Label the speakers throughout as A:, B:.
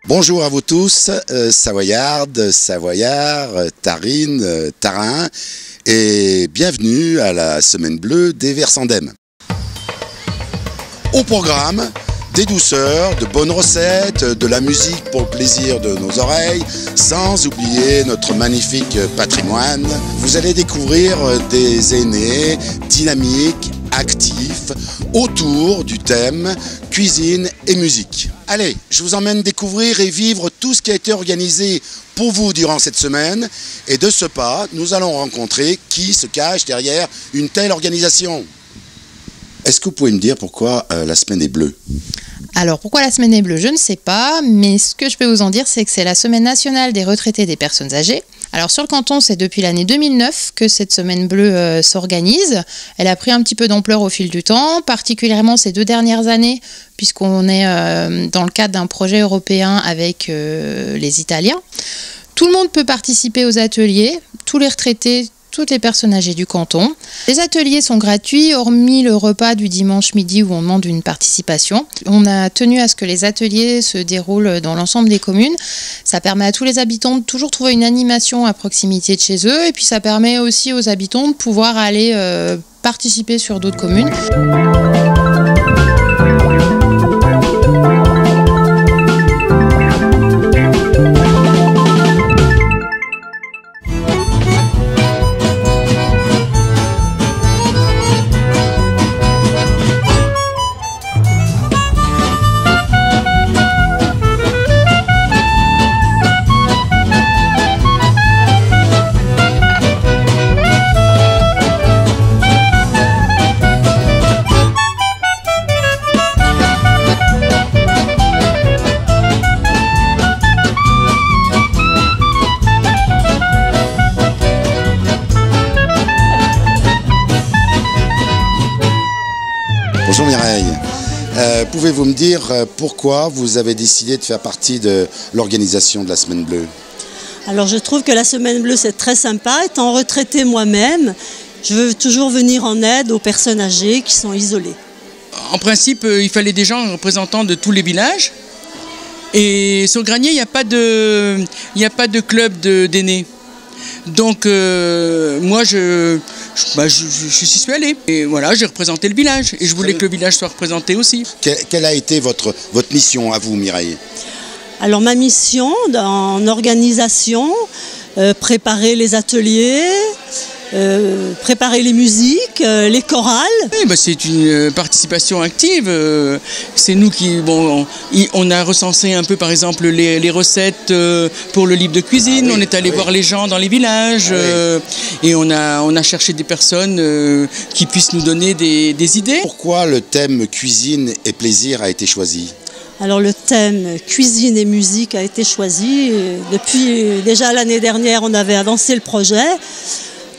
A: Bonjour à vous tous, Savoyardes, Savoyards, Tarines, Tarins, et bienvenue à la Semaine Bleue des Versandem. Au programme, des douceurs, de bonnes recettes, de la musique pour le plaisir de nos oreilles, sans oublier notre magnifique patrimoine. Vous allez découvrir des aînés dynamiques, actifs, autour du thème cuisine et musique. Allez, je vous emmène découvrir et vivre tout ce qui a été organisé pour vous durant cette semaine. Et de ce pas, nous allons rencontrer qui se cache derrière une telle organisation. Est-ce que vous pouvez me dire pourquoi la semaine est bleue ?
B: Alors, pourquoi la semaine est bleue, je ne sais pas, mais ce que je peux vous en dire, c'est que c'est la semaine nationale des retraités des personnes âgées. Alors, sur le canton, c'est depuis l'année 2009 que cette semaine bleue s'organise. Elle a pris un petit peu d'ampleur au fil du temps, particulièrement ces 2 dernières années, puisqu'on est dans le cadre d'un projet européen avec les Italiens. Tout le monde peut participer aux ateliers, tous les retraités, toutes les personnes âgées du canton. Les ateliers sont gratuits, hormis le repas du dimanche midi où on demande une participation. On a tenu à ce que les ateliers se déroulent dans l'ensemble des communes. Ça permet à tous les habitants de toujours trouver une animation à proximité de chez eux, et puis ça permet aussi aux habitants de pouvoir aller participer sur d'autres communes.
A: Bonjour Mireille, pouvez-vous me dire pourquoi vous avez décidé de faire partie de l'organisation de la Semaine Bleue ?
C: Alors je trouve que la Semaine Bleue c'est très sympa. Étant retraitée moi-même, je veux toujours venir en aide aux personnes âgées qui sont isolées.
D: En principe, il fallait des gens représentants de tous les villages. Et sur Granier, il n'y a pas de club d'aînés. Donc moi je suis allé et voilà, j'ai représenté le village et je voulais que le village soit représenté aussi.
A: Quelle a été votre mission à vous, Mireille ?
C: Alors ma mission en organisation, préparer les ateliers, préparer les musiques, les chorales.
D: Oui, c'est une participation active. C'est nous qui, on a recensé un peu par exemple les recettes pour le livre de cuisine. On est allé voir les gens dans les villages et on a cherché des personnes qui puissent nous donner des idées.
A: Pourquoi le thème cuisine et plaisir a été choisi ?
C: Alors le thème cuisine et musique a été choisi. Depuis déjà l'année dernière, on avait avancé le projet.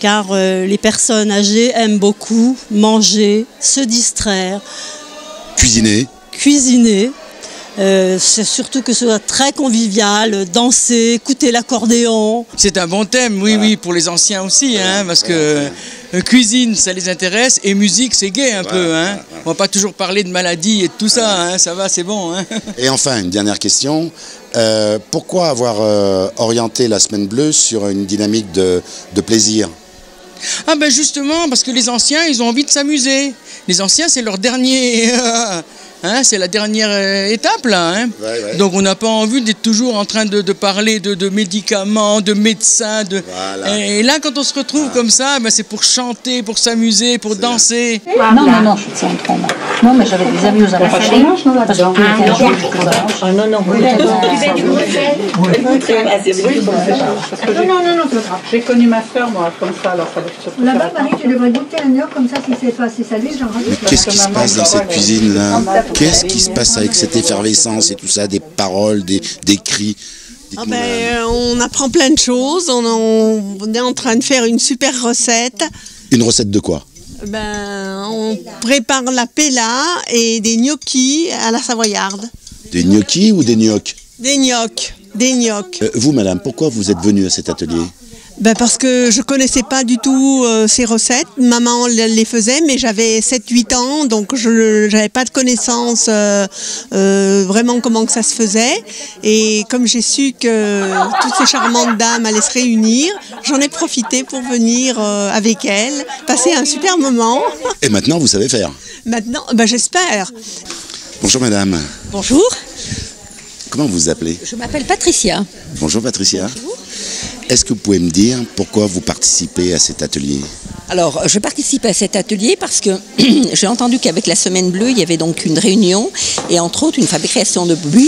C: Car les personnes âgées aiment beaucoup manger, se distraire.
A: Cuisiner.
C: C'est surtout que ce soit très convivial, danser, écouter l'accordéon.
D: C'est un bon thème, oui, pour les anciens aussi, parce que cuisine, ça les intéresse, et musique, c'est gai un peu. On va pas toujours parler de maladies et de tout ça, ça va, c'est bon.
A: Et enfin, une dernière question. Pourquoi avoir orienté la Semaine Bleue sur une dynamique de plaisir ?
D: Ah ben justement, parce que les anciens, ils ont envie de s'amuser. Les anciens, c'est leur dernier... c'est la dernière étape là. Donc on n'a pas envie d'être toujours en train de parler de médicaments, de médecins. Voilà. Et là, quand on se retrouve comme ça, c'est pour chanter, pour s'amuser, pour danser.
E: Non, je suis en train. Non, mais j'avais des amis aux arrachés. Parce que
F: non, j'ai connu ma soeur, moi, comme ça, alors ça va être
G: là-bas, Marie, tu devrais goûter un œuf comme ça, si c'est pas assez salé, j'en rajoute.
A: Qu'est-ce qui se passe dans cette cuisine-là ? Qu'est-ce qui se passe avec cette effervescence et tout ça, des paroles, des cris ?
H: On apprend plein de choses, on est en train de faire une super recette.
A: Une recette de quoi ?
H: On prépare la pella et des gnocchis à la savoyarde.
A: Des gnocchis ou des gnocchs ?
H: Des gnocchs.
A: Vous, madame, pourquoi vous êtes venue à cet atelier ?
H: Parce que je connaissais pas du tout ces recettes. Maman les faisait, mais j'avais 7-8 ans, donc je n'avais pas de connaissance vraiment comment que ça se faisait. Et comme j'ai su que toutes ces charmantes dames allaient se réunir, j'en ai profité pour venir avec elles, passer un super moment.
A: Et maintenant, vous savez faire?
H: Maintenant, j'espère.
A: Bonjour madame.
I: Bonjour.
A: Comment vous vous appelez?
I: Je m'appelle Patricia.
A: Bonjour Patricia.
I: Bonjour.
A: Est-ce que vous pouvez me dire pourquoi vous participez à cet atelier?
I: Alors, je participe à cet atelier parce que j'ai entendu qu'avec la Semaine Bleue, il y avait donc une réunion et entre autres une fabrication de bugnes.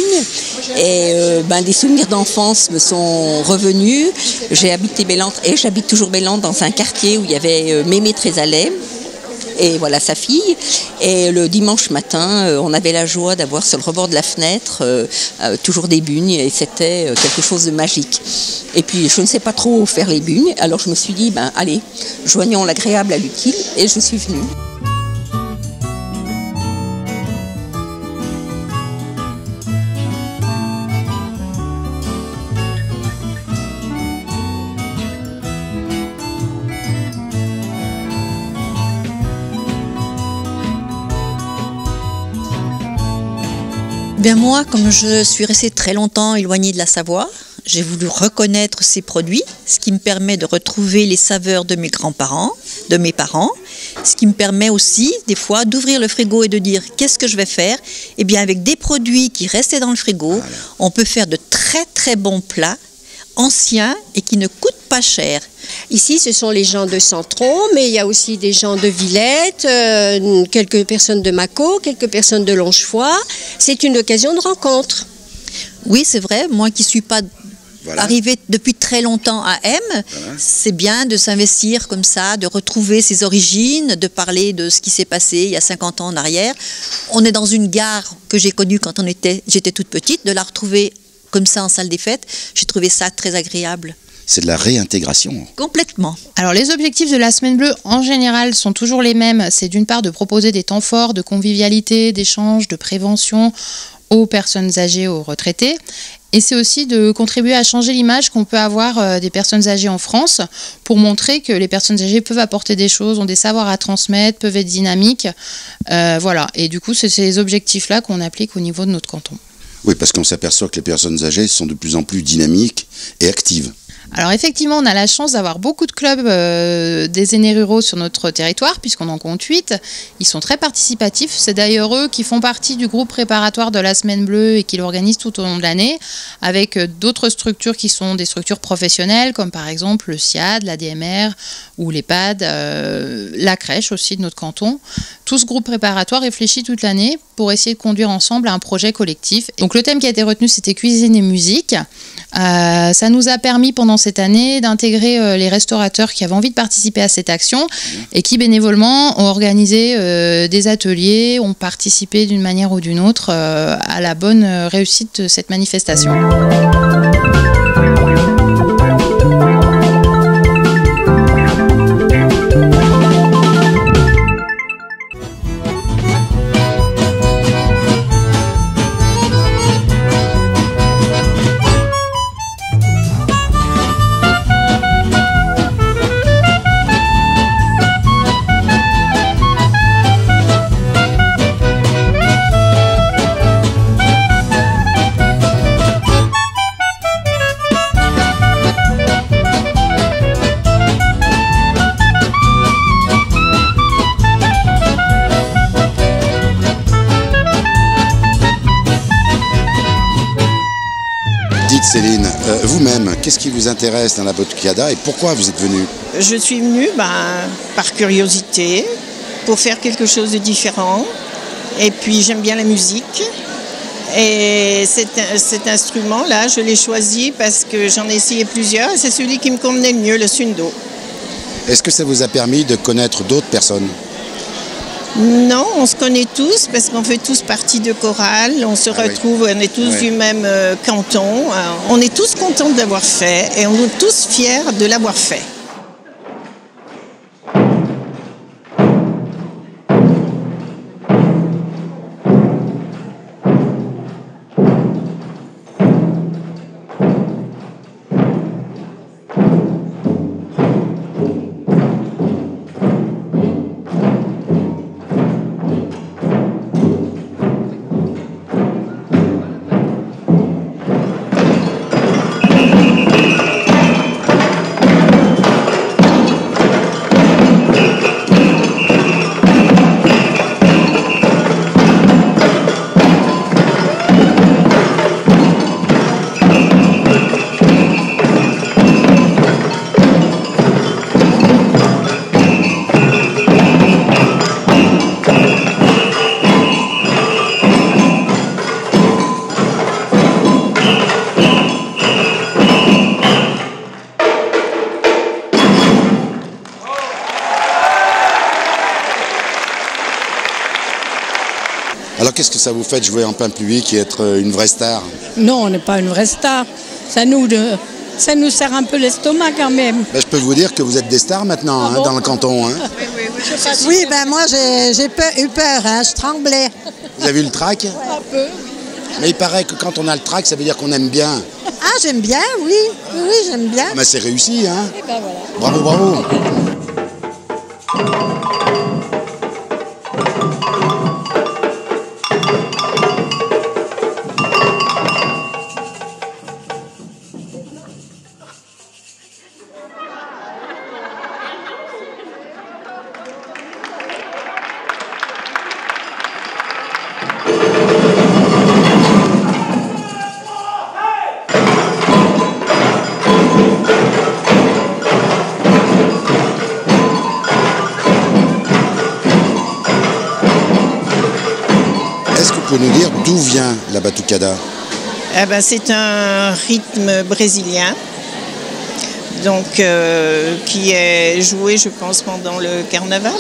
I: Et des souvenirs d'enfance me sont revenus. J'ai habité Bélande et j'habite toujours Bélande dans un quartier où il y avait Mémé Trésalet. Et voilà sa fille. Et le dimanche matin, on avait la joie d'avoir sur le rebord de la fenêtre toujours des bugnes et c'était quelque chose de magique. Et puis je ne sais pas trop faire les bugnes, alors je me suis dit, allez, joignons l'agréable à l'utile et je suis venue.
J: Moi, comme je suis restée très longtemps éloignée de la Savoie, j'ai voulu reconnaître ces produits, ce qui me permet de retrouver les saveurs de mes grands-parents, de mes parents, ce qui me permet aussi, des fois, d'ouvrir le frigo et de dire qu'est-ce que je vais faire. Eh bien, avec des produits qui restaient dans le frigo, on peut faire de très très bons plats, anciens et qui ne coûtent pas cher.
K: Ici, ce sont les gens de Centron, mais il y a aussi des gens de Villette, quelques personnes de Mâcon, quelques personnes de Longefoy. C'est une occasion de rencontre.
J: Oui, c'est vrai. Moi qui ne suis pas arrivée depuis très longtemps à M, c'est bien de s'investir comme ça, de retrouver ses origines, de parler de ce qui s'est passé il y a 50 ans en arrière. On est dans une gare que j'ai connue quand j'étais toute petite, de la retrouver comme ça en salle des fêtes, j'ai trouvé ça très agréable.
A: C'est de la réintégration.
J: Complètement.
B: Alors les objectifs de la Semaine Bleue en général sont toujours les mêmes. C'est d'une part de proposer des temps forts de convivialité, d'échange, de prévention aux personnes âgées, aux retraités. Et c'est aussi de contribuer à changer l'image qu'on peut avoir des personnes âgées en France pour montrer que les personnes âgées peuvent apporter des choses, ont des savoirs à transmettre, peuvent être dynamiques. Voilà. Et du coup, c'est ces objectifs-là qu'on applique au niveau de notre canton.
A: Oui, parce qu'on s'aperçoit que les personnes âgées sont de plus en plus dynamiques et actives.
B: Alors effectivement, on a la chance d'avoir beaucoup de clubs des aînés ruraux sur notre territoire, puisqu'on en compte 8. Ils sont très participatifs. C'est d'ailleurs eux qui font partie du groupe préparatoire de la Semaine Bleue et qui l'organisent tout au long de l'année, avec d'autres structures qui sont des structures professionnelles, comme par exemple le SIAD, la DMR ou l'EHPAD, la crèche aussi de notre canton. Tout ce groupe préparatoire réfléchit toute l'année pour essayer de conduire ensemble un projet collectif. Donc le thème qui a été retenu, c'était cuisine et musique. Ça nous a permis pendant cette année d'intégrer les restaurateurs qui avaient envie de participer à cette action et qui bénévolement ont organisé des ateliers, ont participé d'une manière ou d'une autre à la bonne réussite de cette manifestation.
A: Céline, vous-même, qu'est-ce qui vous intéresse dans la Botkiada et pourquoi vous êtes venue?
L: Je suis venue par curiosité, pour faire quelque chose de différent. Et puis j'aime bien la musique. Et cet instrument-là, je l'ai choisi parce que j'en ai essayé plusieurs et c'est celui qui me convenait le mieux, le sundo.
A: Est-ce que ça vous a permis de connaître d'autres personnes?
L: Non, on se connaît tous parce qu'on fait tous partie de chorale, on se retrouve, on est tous du même canton. On est tous contents de l'avoir fait et on est tous fiers de l'avoir fait.
A: Alors qu'est-ce que ça vous fait de jouer en plein public et être une vraie star?
M: Non, on n'est pas une vraie star. Ça nous serre un peu l'estomac quand même.
A: Ben, je peux vous dire que vous êtes des stars maintenant hein, dans le canton. Hein.
N: Oui, ben moi j'ai eu peur, hein, je tremblais.
A: Vous avez eu le trac?
M: Un peu.
A: Mais il paraît que quand on a le trac, ça veut dire qu'on aime bien.
N: Ah, j'aime bien, oui. Oui, j'aime bien.
A: Ah, ben, c'est réussi, hein.
M: Et ben voilà.
A: Bravo, bravo. Est-ce que vous pouvez nous dire d'où vient la batucada?
L: Eh ben, c'est un rythme brésilien, donc qui est joué, je pense, pendant le carnaval.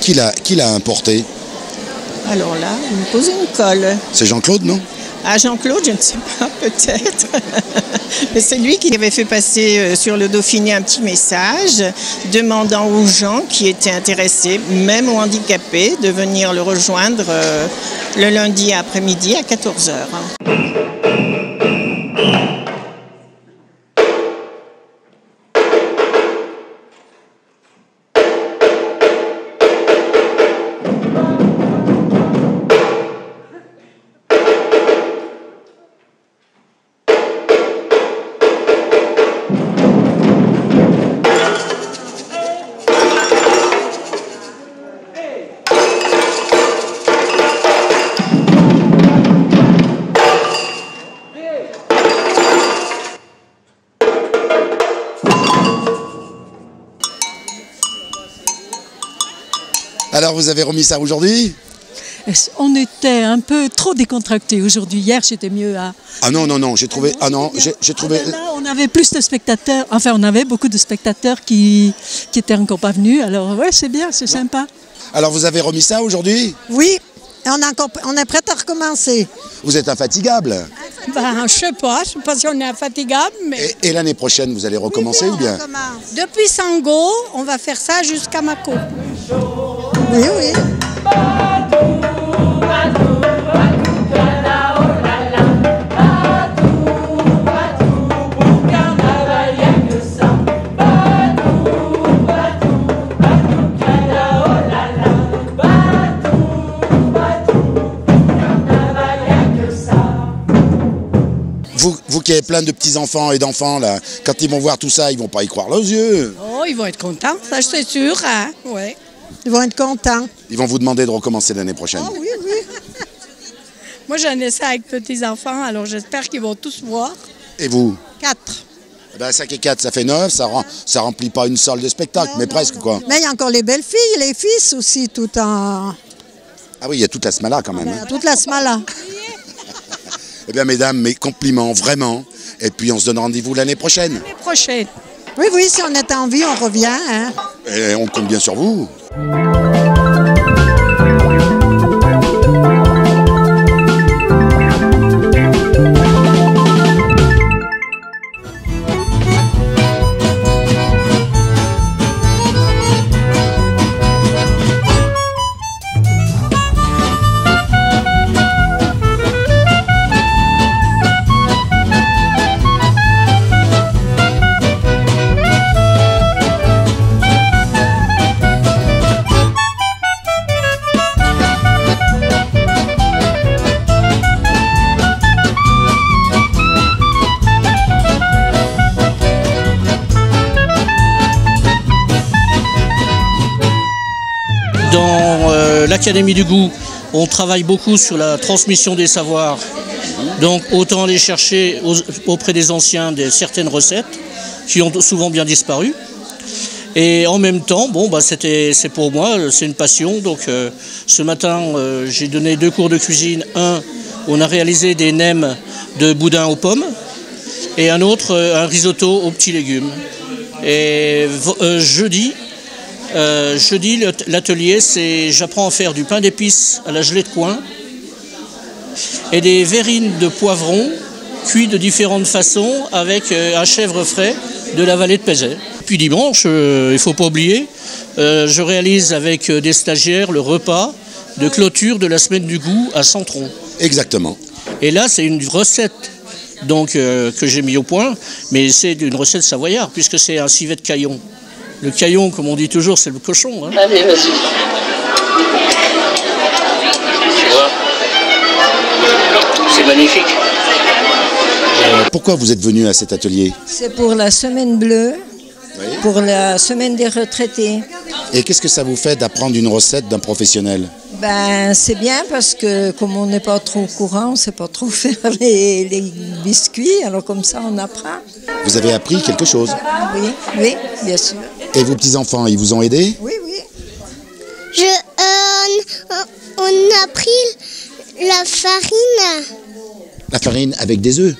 A: Qui l'a importé?
L: Alors là, vous me posez une colle.
A: C'est Jean-Claude, non?
L: Ah, Jean-Claude, je ne sais pas, peut-être. Mais c'est lui qui avait fait passer sur le Dauphiné un petit message demandant aux gens qui étaient intéressés, même aux handicapés, de venir le rejoindre le lundi après-midi à 14h.
A: Alors vous avez remis ça aujourd'hui?
O: On était un peu trop décontractés aujourd'hui. Hier, j'étais mieux à...
A: Ah non, non, non, j'ai trouvé... Ah non, j'ai trouvé...
O: Là, on avait plus de spectateurs. Enfin, on avait beaucoup de spectateurs qui étaient encore pas venus. Alors, ouais, c'est bien, c'est sympa.
A: Alors vous avez remis ça aujourd'hui?
N: Oui, et on est prêt à recommencer.
A: Vous êtes infatigable?
M: Ben, je sais pas si on est infatigable, mais...
A: Et l'année prochaine, vous allez recommencer ou bien?
M: Depuis Sango, on va faire ça jusqu'à Mako.
N: Oui, oui.
A: Vous qui avez plein de petits-enfants et d'enfants, là, quand ils vont voir tout ça, ils vont pas y croire leurs yeux.
M: Oh, ils vont être contents, ça c'est sûr, hein, ouais.
N: Ils vont être contents.
A: Ils vont vous demander de recommencer l'année prochaine.
N: Oh, oui, oui.
M: Moi j'en essaie avec petits-enfants, alors j'espère qu'ils vont tous voir.
A: Et vous?
N: 4.
A: Eh ben, 5 et 4, ça fait 9, ça remplit pas une salle de spectacle, mais presque quoi.
N: Mais il y a encore les belles filles, les fils aussi, tout en...
A: Ah oui, il y a toute la smala quand même. Hein.
N: Toute la smala.
A: Eh bien mesdames, mes compliments vraiment. Et puis on se donne rendez-vous l'année prochaine.
M: L'année prochaine.
N: Oui, oui, si on est en vie, on revient. Hein.
A: Et on compte bien sur vous.
P: Dans l'Académie du goût, on travaille beaucoup sur la transmission des savoirs. Donc autant aller chercher auprès des anciens certaines recettes qui ont souvent bien disparu. Et en même temps, bon, bah, c'est pour moi, c'est une passion. Donc ce matin, j'ai donné 2 cours de cuisine. Un, on a réalisé des nems de boudin aux pommes. Et un autre, un risotto aux petits légumes. Et jeudi, l'atelier, c'est j'apprends à faire du pain d'épices à la gelée de coin et des verrines de poivrons cuits de différentes façons avec un chèvre frais de la vallée de Pézet. Puis dimanche, il ne faut pas oublier, je réalise avec des stagiaires le repas de clôture de la semaine du goût à Centron.
A: Exactement.
P: Et là, c'est une recette donc, que j'ai mis au point, mais c'est une recette savoyarde puisque c'est un civet de caillon. Le caillon, comme on dit toujours, c'est le cochon. Hein.
Q: Allez, vas-y. Tu vois, c'est magnifique.
A: Pourquoi vous êtes venu à cet atelier?
R: C'est pour la semaine bleue, oui. Pour la semaine des retraités.
A: Et qu'est-ce que ça vous fait d'apprendre une recette d'un professionnel?
R: Ben, c'est bien parce que comme on n'est pas trop au courant, on ne sait pas trop faire les biscuits, alors comme ça on apprend.
A: Vous avez appris quelque chose?
R: Oui, oui, bien sûr.
A: Et vos petits-enfants, ils vous ont aidé?
R: Oui, oui.
S: On a pris la farine.
A: La farine avec des œufs?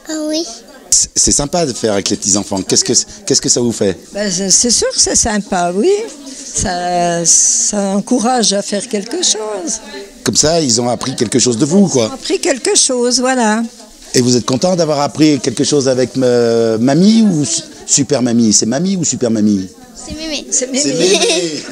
S: Ah oui.
A: C'est sympa de faire avec les petits-enfants. Qu'est-ce que ça vous fait?
R: Ben, c'est sûr que c'est sympa, oui. Ça encourage à faire quelque chose.
A: Comme ça, ils ont appris quelque chose de vous, quoi.
R: Ils ont appris quelque chose, voilà.
A: Et vous êtes content d'avoir appris quelque chose avec mamie ou super mamie? C'est mamie ou super mamie?
S: C'est mémé.
R: C'est mémé.
A: C'est mémé.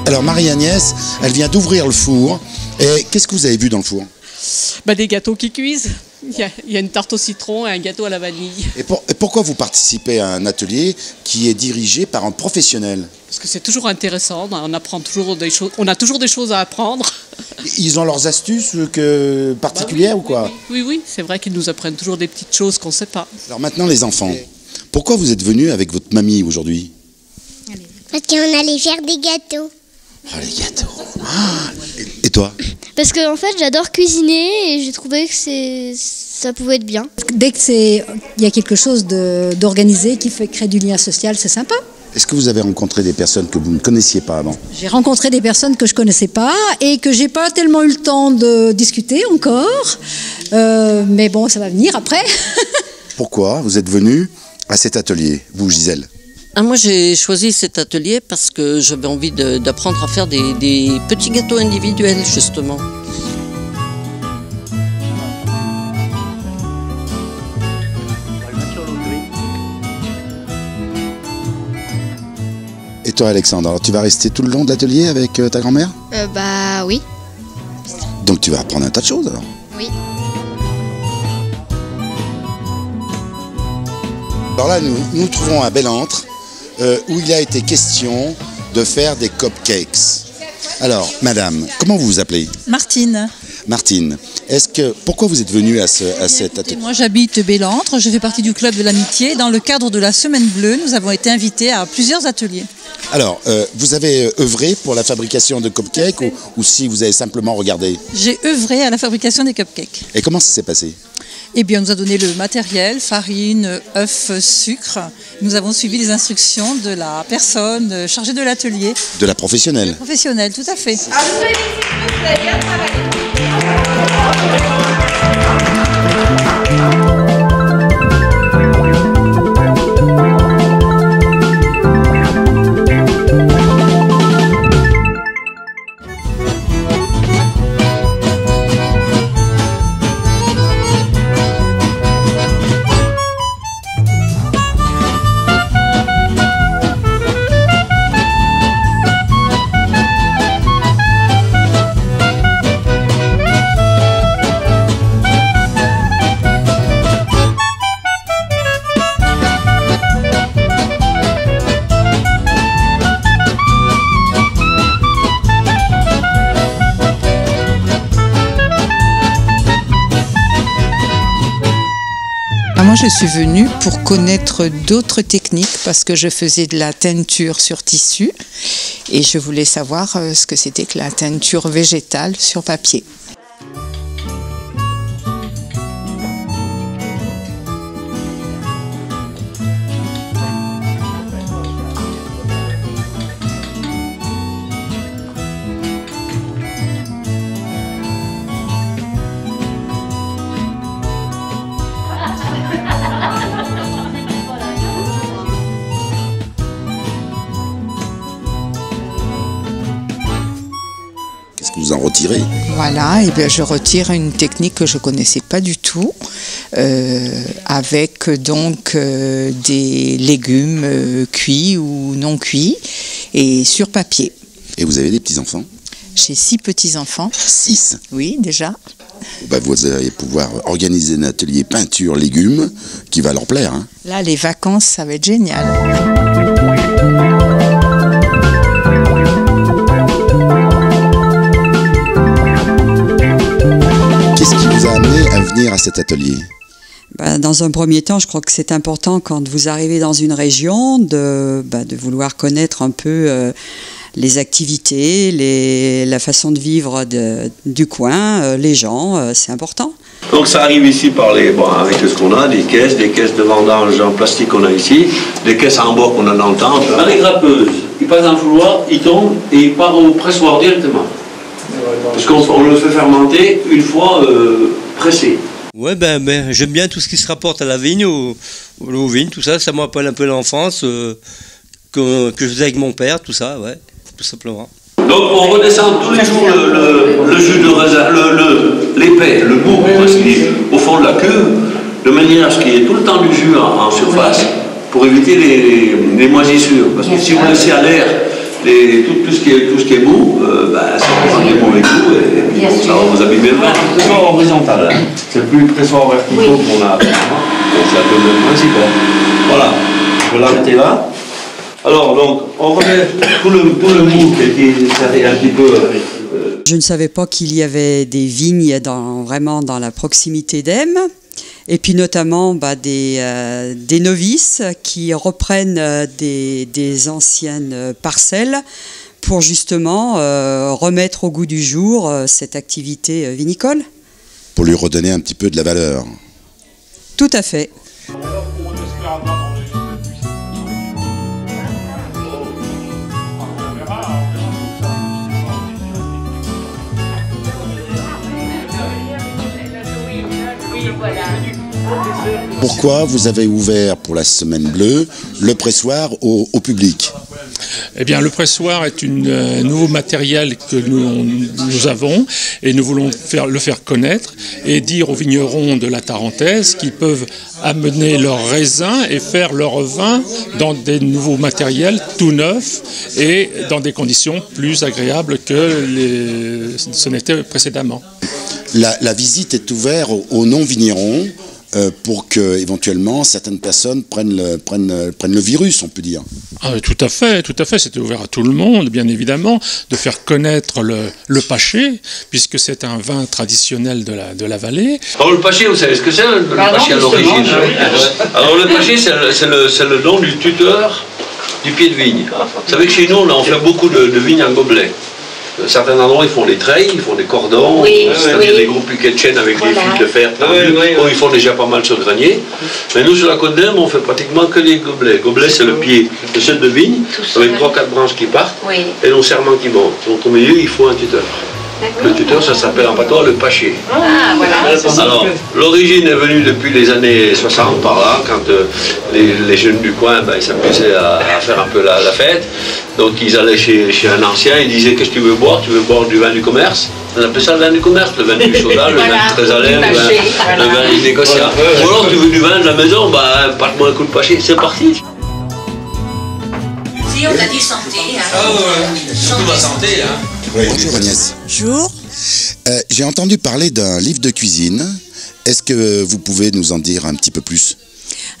A: Alors Marie-Agnès, elle vient d'ouvrir le four. Et qu'est-ce que vous avez vu dans le four?
T: Des gâteaux qui cuisent. Il y a une tarte au citron et un gâteau à la vanille.
A: Et pourquoi vous participez à un atelier qui est dirigé par un professionnel?
T: Parce que c'est toujours intéressant, on apprend toujours des choses, on a toujours des choses à apprendre.
A: Ils ont leurs astuces particulières
T: oui,
A: ou quoi?
T: Oui, c'est vrai qu'ils nous apprennent toujours des petites choses qu'on ne sait pas.
A: Alors maintenant les enfants, pourquoi vous êtes venus avec votre mamie aujourd'hui?
S: Parce qu'on allait faire des gâteaux.
A: Oh les gâteaux. Et toi?
S: Parce que en fait j'adore cuisiner et j'ai trouvé que ça pouvait être bien.
U: Dès qu'il y a quelque chose d'organisé qui crée du lien social, c'est sympa.
A: Est-ce que vous avez rencontré des personnes que vous ne connaissiez pas avant?
U: J'ai rencontré des personnes que je ne connaissais pas et que j'ai pas tellement eu le temps de discuter encore. Mais bon, ça va venir après.
A: Pourquoi vous êtes venue à cet atelier, vous Gisèle?
V: Moi j'ai choisi cet atelier parce que j'avais envie d'apprendre à faire des petits gâteaux individuels justement.
A: Et toi Alexandre, alors tu vas rester tout le long de l'atelier avec ta grand-mère?
B: Bah oui.
A: Donc tu vas apprendre un tas de choses alors?
B: Oui.
A: Alors là nous nous trouvons à Bellentre où il a été question de faire des cupcakes. Alors madame, comment vous vous appelez?
W: Martine.
A: Martine, pourquoi vous êtes venue à cet atelier?
W: Moi j'habite Bellentre, je fais partie du club de l'amitié. Dans le cadre de la Semaine Bleue, nous avons été invités à plusieurs ateliers.
A: Alors, vous avez œuvré pour la fabrication de cupcakes ou si vous avez simplement regardé?
W: J'ai œuvré à la fabrication des cupcakes.
A: Et comment ça s'est passé?
W: Eh bien, on nous a donné le matériel, farine, œufs, sucre. Nous avons suivi les instructions de la personne chargée de l'atelier.
A: De la professionnelle?
W: Professionnelle, tout à fait.
X: Moi, je suis venue pour connaître d'autres techniques parce que je faisais de la teinture sur tissu et je voulais savoir ce que c'était que la teinture végétale sur papier.
A: retirer.
X: Voilà, et bien je retire une technique que je connaissais pas du tout, avec donc des légumes cuits ou non cuits et sur papier.
A: Et vous avez des petits-enfants?
X: J'ai 6 petits-enfants.
A: 6?
X: Oui, déjà.
A: Bah, vous allez pouvoir organiser un atelier peinture légumes qui va leur plaire. Hein.
X: Là, les vacances, ça va être génial.
A: Qu'est-ce qui vous a amené à venir à cet atelier?
C: Dans un premier temps, je crois que c'est important quand vous arrivez dans une région de vouloir connaître un peu les activités, la façon de vivre du coin, les gens, c'est important.
D: Donc ça arrive ici avec ce qu'on a, des caisses de vendange en plastique qu'on a ici, des caisses en bois qu'on a dans le temps.
E: Dans les grappeuses, ils passent dans le fouloir, ils tombent et ils partent au pressoir directement. Parce qu'on le fait fermenter une fois pressé.
F: Ouais, j'aime bien tout ce qui se rapporte à la vigne, aux vignes, tout ça. Ça me rappelle un peu l'enfance que je faisais avec mon père, tout ça, ouais, tout simplement.
E: Donc on redescend tous les jours le jus de raisin, l'épais, le bout, au fond de la cuve, de manière à ce qu'il y ait tout le temps du jus en surface, pour éviter les moisissures. Parce que si vous laissez à l'air tout ce qui est mou, ça prend des mauvais coups et donc ça va vous abîmer le vin.
D: C'est pas horizontal, hein. C'est le plus pressoir verticaux qu'on a. Donc c'est un peu le même principe. Voilà, je vais l'arrêter là. Alors donc on remet tout le mou qui est un petit peu.
C: Je ne savais pas qu'il y avait des vignes vraiment dans la proximité d'Aime. Et puis notamment des novices qui reprennent des anciennes parcelles pour justement remettre au goût du jour cette activité vinicole.
A: Pour lui redonner un petit peu de la valeur.
C: Tout à fait.
A: Pourquoi vous avez ouvert pour la Semaine Bleue le pressoir au public?
Y: Eh bien, le pressoir est un nouveau matériel que nous avons et nous voulons le faire connaître et dire aux vignerons de la Tarentaise qu'ils peuvent amener leurs raisins et faire leur vin dans des nouveaux matériels tout neufs et dans des conditions plus agréables que ce n'était précédemment.
A: La visite est ouverte aux non-vignerons pour que éventuellement certaines personnes prennent le virus, on peut dire.
Y: Ah, tout à fait, c'était ouvert à tout le monde, bien évidemment, de faire connaître le pâché, puisque c'est un vin traditionnel de la vallée.
E: Alors le pâché, vous savez ce que c'est, le pâché à l'origine? Alors le pâché, c'est le nom du tuteur du pied de vigne. Vous savez que chez nous, on fait beaucoup de vignes en gobelet. Certains endroits, ils font des treilles, ils font des cordons, c'est-à-dire des gros piquets de chêne avec des fils de fer tendus. Ils font déjà pas mal sur le granier. Mais nous, sur la côte d'Aime, on fait pratiquement que des gobelets. Gobelet, c'est le pied de celle de vigne, avec 3-4 branches qui partent et nos serments qui montent. Donc au milieu, il faut un tuteur. Le tuteur, ça s'appelle en patois le pâché.
S: Ah, voilà.
E: Alors, l'origine est venue depuis les années 60 par là, quand les jeunes du coin, ils s'amusaient à faire un peu la fête. Donc ils allaient chez un ancien, ils disaient: qu'est-ce que tu veux boire? Tu veux boire du vin du commerce? On appelait ça le vin du commerce, le vin du soda, le vin du trésalais, le vin du négociat. Ou alors tu veux du vin de la maison, passe-moi un coup de pâché, c'est parti.
S: Si, on a dit santé.
D: Surtout la santé, hein.
A: Oui, bonjour Agnès.
N: Bonjour.
A: J'ai entendu parler d'un livre de cuisine. Est-ce que vous pouvez nous en dire un petit peu plus?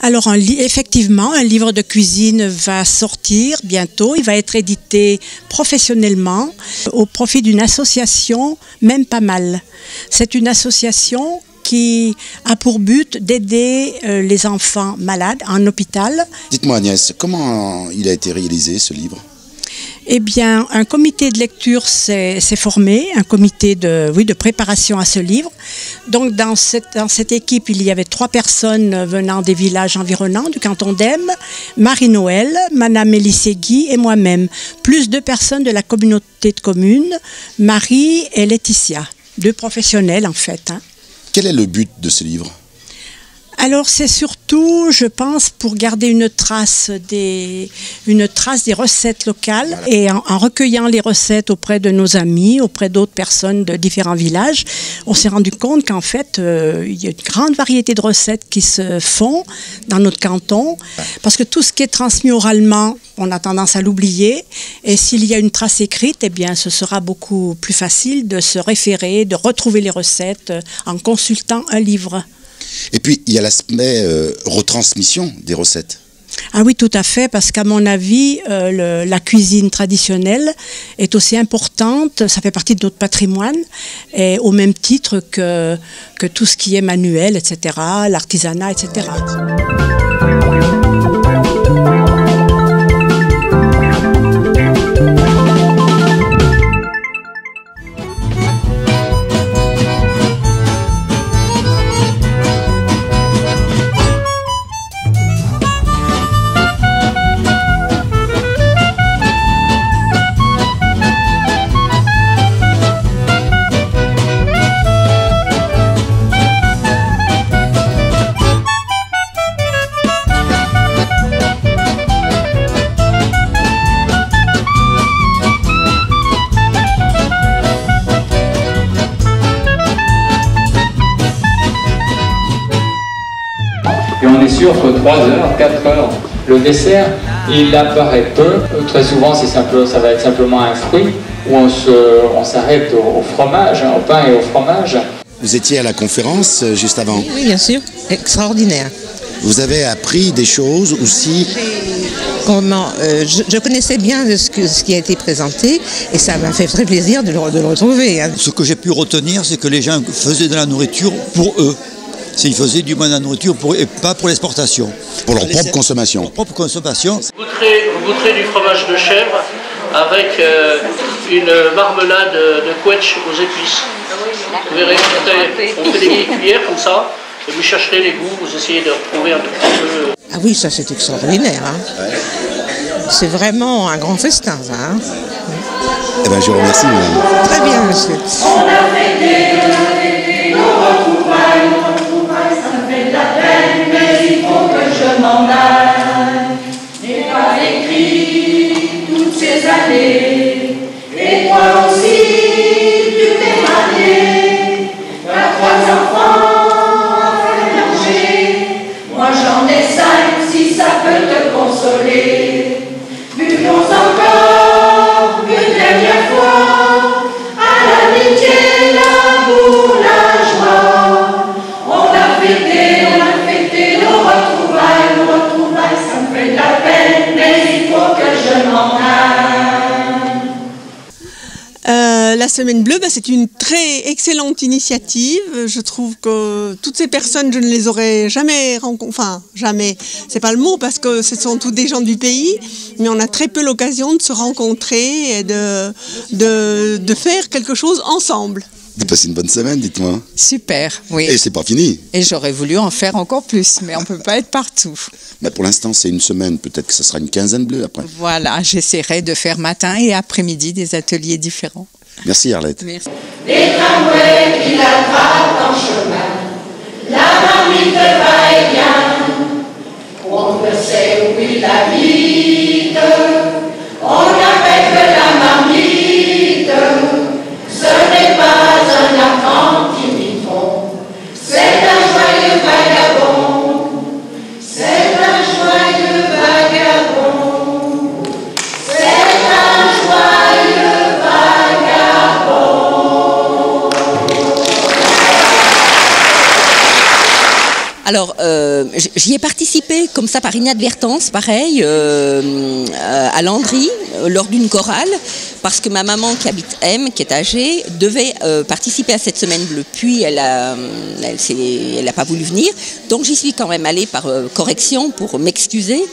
N: Alors effectivement, un livre de cuisine va sortir bientôt. Il va être édité professionnellement au profit d'une association, même pas mal. C'est une association qui a pour but d'aider les enfants malades en hôpital.
A: Dites-moi Agnès, comment il a été réalisé ce livre?
N: Eh bien, un comité de lecture s'est formé, un comité de préparation à ce livre. Donc, dans cette équipe, il y avait 3 personnes venant des villages environnants du canton d'Aime, Marie-Noël, Madame Mélisségui et moi-même, plus 2 personnes de la communauté de communes, Marie et Laetitia, 2 professionnels en fait. Hein.
A: Quel est le but de ce livre?
N: Alors c'est surtout, je pense, pour garder une trace des recettes locales. Voilà. Et en recueillant les recettes auprès de nos amis, auprès d'autres personnes de différents villages, on s'est rendu compte qu'en fait, il y a une grande variété de recettes qui se font dans notre canton, parce que tout ce qui est transmis oralement, on a tendance à l'oublier. Et s'il y a une trace écrite, eh bien, ce sera beaucoup plus facile de se référer, de retrouver les recettes en consultant un livre.
A: Et puis, il y a l'aspect retransmission des recettes.
N: Ah oui, tout à fait, parce qu'à mon avis, la cuisine traditionnelle est aussi importante, ça fait partie de notre patrimoine, et au même titre que tout ce qui est manuel, etc., l'artisanat, etc.
G: Et on est sûr que 3 heures, 4 heures, le dessert, il apparaît peu. Très souvent, ça va être simplement un fruit où on s'arrête au fromage, au pain et au fromage.
A: Vous étiez à la conférence juste avant.
H: Oui, bien sûr. Extraordinaire.
A: Vous avez appris des choses aussi.
H: Je connaissais bien ce qui a été présenté et ça m'a fait très plaisir de le retrouver. Hein.
I: Ce que j'ai pu retenir, c'est que les gens faisaient de la nourriture pour eux. Ils faisaient du moins de la nourriture et pas pour l'exportation.
A: Pour leur propre consommation.
I: Pour leur propre consommation.
P: Vous goûterez du fromage de chèvre avec une marmelade de quetch aux épices. Vous verrez, on fait des cuillères comme ça, et vous chercherez les goûts, vous essayez de retrouver un tout petit peu.
H: Ah oui, ça c'est extraordinaire. Hein. Ouais. C'est vraiment un grand festin, ça. Hein.
A: Eh bien, je vous remercie, madame.
H: Très bien, monsieur.
J: On a fêté nos retrouvailles, ça me fait de la peine, mais il faut que je m'en aille. Je n'ai pas écrit toutes ces années, et toi aussi, tu t'es marié. T'as 3 enfants à faire manger, moi j'en ai 5, si ça peut te consoler. Buvons encore une dernière fois à l'amitié, l'amour, la joie. On a fêté nos retrouvailles, ça me fait de la peine, mais il faut que je m'en aille.
K: La Semaine Bleue, c'est une très excellente initiative. Je trouve que toutes ces personnes, je ne les aurais jamais rencontrées, enfin jamais, c'est pas le mot parce que ce sont tous des gens du pays, mais on a très peu l'occasion de se rencontrer et de faire quelque chose ensemble.
A: Vous passez une bonne semaine, dites-moi.
X: Super, oui.
A: Et c'est pas fini.
X: Et j'aurais voulu en faire encore plus, mais on ne peut pas être partout.
A: Mais pour l'instant, c'est une semaine. Peut-être que ce sera une quinzaine bleue après.
X: Voilà, j'essaierai de faire matin et après-midi des ateliers différents.
A: Merci Arlette.
X: Merci.
J: Les tramways qui l'attrapent en chemin, la marmite va et vient, on ne sait où il habite, on n'appelle que la marmite, ce n'est pas un apprenti mitron, c'est un joyeux vagabond, c'est un joyeux vagabond, c'est un joyeux vagabond.
V: Alors, j'y ai participé comme ça par inadvertance, pareil, à Landry, lors d'une chorale, parce que ma maman qui habite M, qui est âgée, devait participer à cette Semaine Bleue. Puis elle a pas voulu venir, donc j'y suis quand même allée par correction pour m'excuser.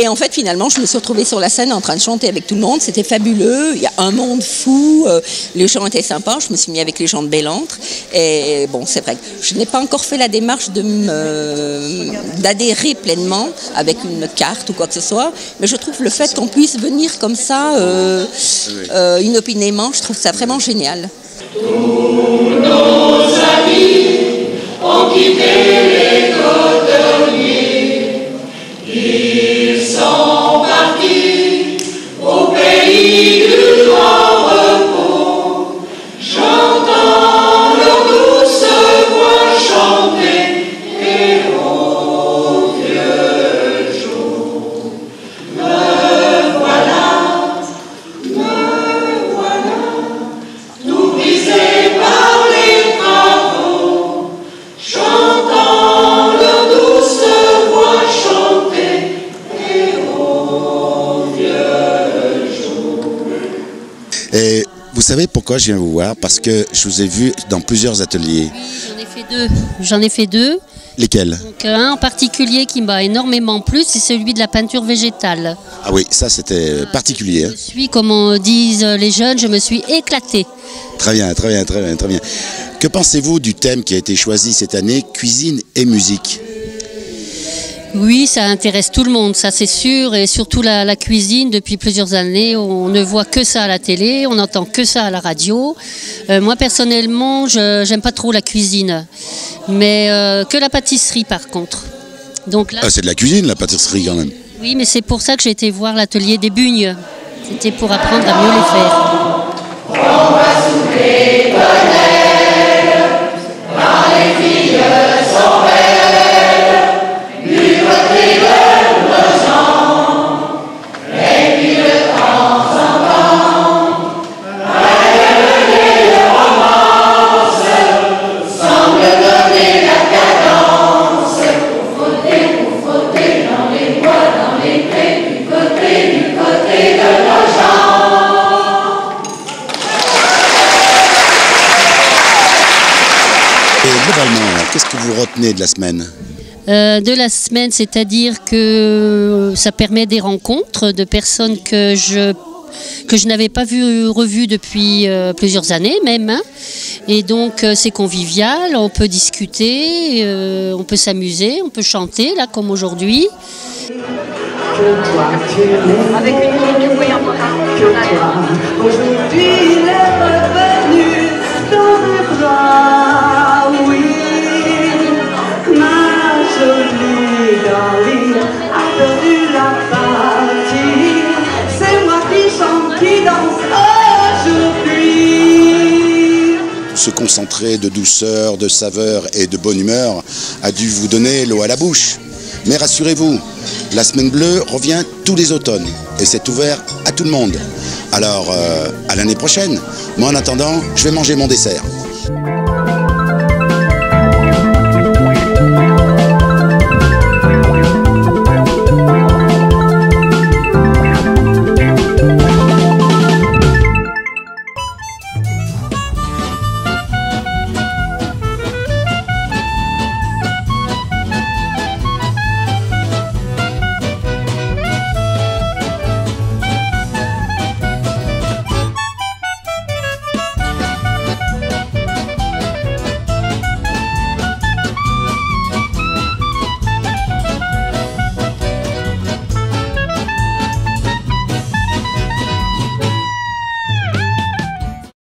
V: Et en fait, finalement, je me suis retrouvée sur la scène en train de chanter avec tout le monde. C'était fabuleux. Il y a un monde fou. Les gens étaient sympas. Je me suis mis avec les gens de Bellentre. Et bon, c'est vrai que je n'ai pas encore fait la démarche d'adhérer pleinement avec une carte ou quoi que ce soit. Mais je trouve le fait qu'on puisse venir comme ça, inopinément, je trouve ça vraiment génial.
J: Tous nos amis ont quitté l'école.
A: pourquoi je viens vous voir? Parce que je vous ai vu dans plusieurs ateliers.
L: Oui, j'en ai fait deux.
A: Lesquels?
L: Donc, un en particulier qui m'a énormément plu, c'est celui de la peinture végétale.
A: Ah oui, ça c'était particulier. Hein.
L: Je suis, comme disent les jeunes, je me suis éclatée.
A: Très bien, très bien, très bien, très bien. Que pensez-vous du thème qui a été choisi cette année, cuisine et musique?
L: Oui, ça intéresse tout le monde, ça c'est sûr, et surtout la cuisine. Depuis plusieurs années, on ne voit que ça à la télé, on n'entend que ça à la radio. Moi personnellement, j'aime pas trop la cuisine, mais que la pâtisserie par contre. Donc là,
A: c'est de la cuisine, la pâtisserie quand même.
L: Oui, mais c'est pour ça que j'ai été voir l'atelier des bugnes. C'était pour apprendre à mieux les faire.
J: On va souffler tonnerre, quand les filles sont belles, du côté de nos gens, et puis de temps en temps, les romances semblent donner la cadence, pour frotter dans les bois, dans les prés, du côté de nos gens.
A: Et globalement, qu'est-ce que vous retenez de la semaine?
L: De la semaine, c'est-à-dire que ça permet des rencontres de personnes que je n'avais pas revues depuis plusieurs années même. Hein. Et donc c'est convivial, on peut discuter, on peut s'amuser, on peut chanter, là comme aujourd'hui.
J: Avec une ligne aujourd'hui il est revenu dans mes bras, oui. Ma jolie Dorine a perdu la partie. C'est moi qui chante, qui danse aujourd'hui.
A: Ce concentré de douceur, de saveur et de bonne humeur a dû vous donner l'eau à la bouche. Mais rassurez-vous, la Semaine Bleue revient tous les automnes et c'est ouvert à tout le monde. Alors, à l'année prochaine. Moi, en attendant, je vais manger mon dessert.